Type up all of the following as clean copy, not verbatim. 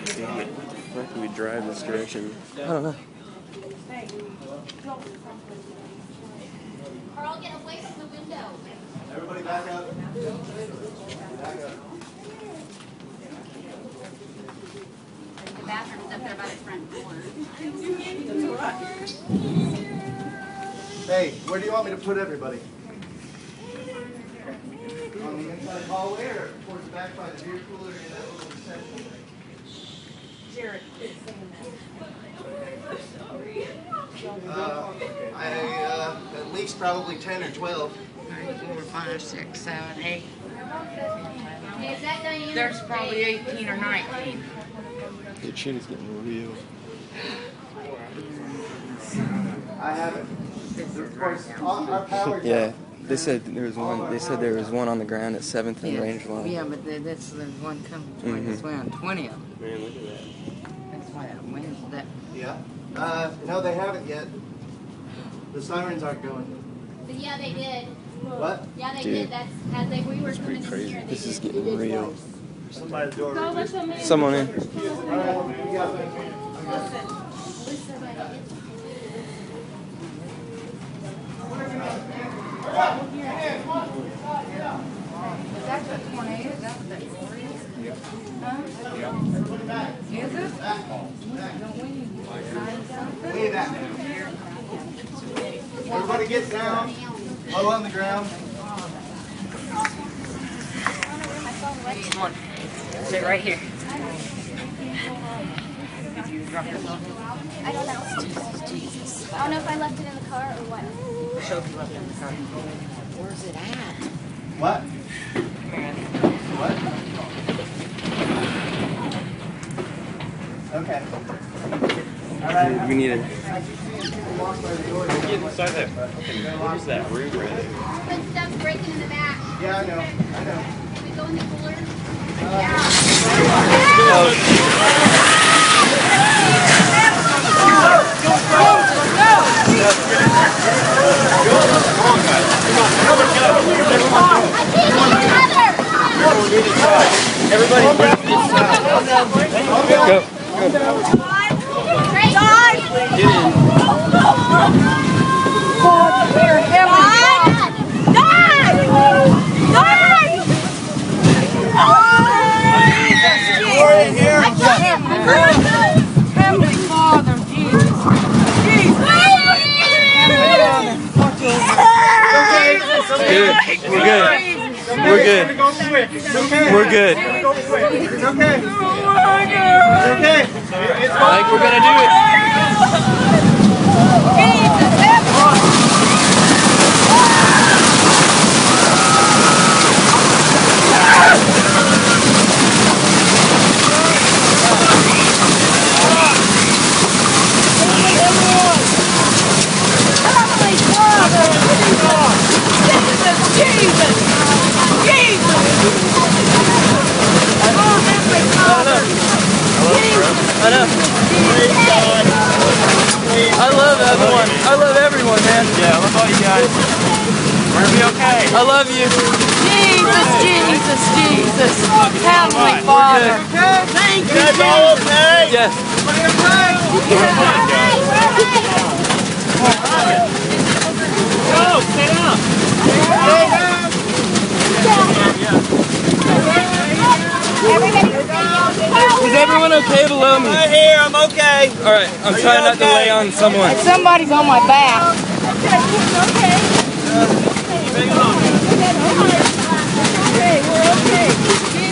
Damn it. Why can we drive this direction? I don't know. Carl, get away from the window. Everybody back up. Back up. The bathroom's up there by the front door. Hey, where do you want me to put everybody? On the inside hallway or towards the back by the beer cooler in that little reception? Jared is saying that. At least probably 10 or 12. 3, 4, 5, 6, 7, 8. Hey, is that Diane? There's probably 18 or 19. Your chin is getting real. I haven't. Of course, our power. Yeah, they said there was one. They said there was one on the ground at 7th and range line. Yeah, but that's the one coming between us. We on 20 of them. Man, look at that. That's why that wind's that. Yeah. No, they haven't yet. The sirens aren't going. But yeah, they did. What? Yeah, they Dude, did. That's as they we were it's coming pretty in crazy. here. This is getting real. Somebody's door. Someone in. All right, you got that. Is that the tornado? Is that what that roar is? Yeah. Huh? Yeah. Is it? Don't we need to sign something? Way back. Everybody get down. Low on the ground. Come on. Sit right here. Did you drop your phone? I don't know. Jesus. I don't know if I left it in the car or what. Sophie left it in the car. Where's it at? What? What? Okay. All right. We need it. Get inside that. What is that room right there? But stuff's breaking in the back. Yeah, I know. I know. Can we go in the cooler? Everybody, go. Get in. Heavenly Father, Jesus. We're good. We're good. We're good. It's okay. It's okay. I think we're gonna do it. I know. I love everyone. I love everyone, man. Yeah, I love all you guys. We're gonna be okay. I love you. Jesus, Jesus, Jesus. Heavenly Father. Thank you. Guys all okay? Yes. Everybody okay? Go, stay down. Stay down. Is everyone okay below me? Right here, I'm okay. All right, I'm trying not to lay on someone. Somebody's on my back.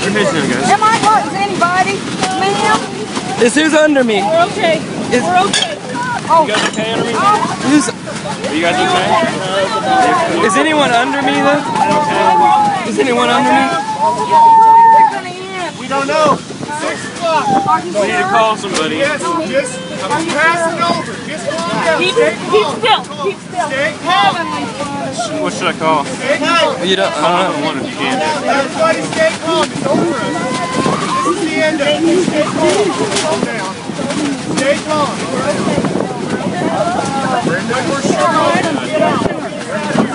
We're missing guys. Am I hurting anybody? Ma'am? Is who's under me? We're okay. We're okay. Oh. You guys okay under me? Who's? Are you guys okay? Is anyone under me though? Is anyone under me? We don't know. 6 o'clock. We need to call somebody. Yes, just I'm passing over. Just calm down. Keep still. Keep still. Stay calm. What should I call? Stay calm. You don't. I don't know. One if you can. Everybody stay calm. It's over. This is the end of it. Stay calm. Calm down. Stay calm. We're sure.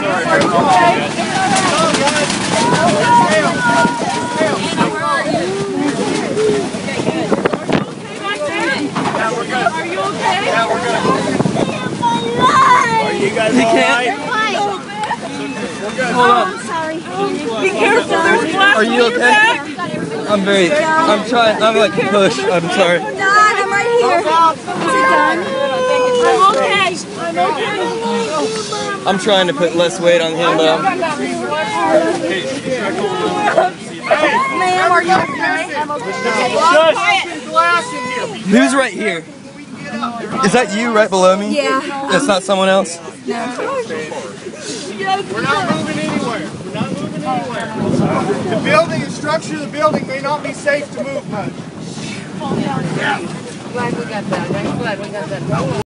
Sorry. He can't. Hold on. Be careful, there's glass. Are you okay? I'm trying. I'm like push. I'm sorry. Done, I'm right here. Is it done? I'm okay. I'm trying to put less weight on him though. Ma'am, are you okay? I'm okay. Glass in here. Who's right here? Is that you right below me? Yeah. That's not someone else? We're not moving anywhere. We're not moving anywhere. The building and structure of the building may not be safe to move much. Glad we got that. I'm glad we got that.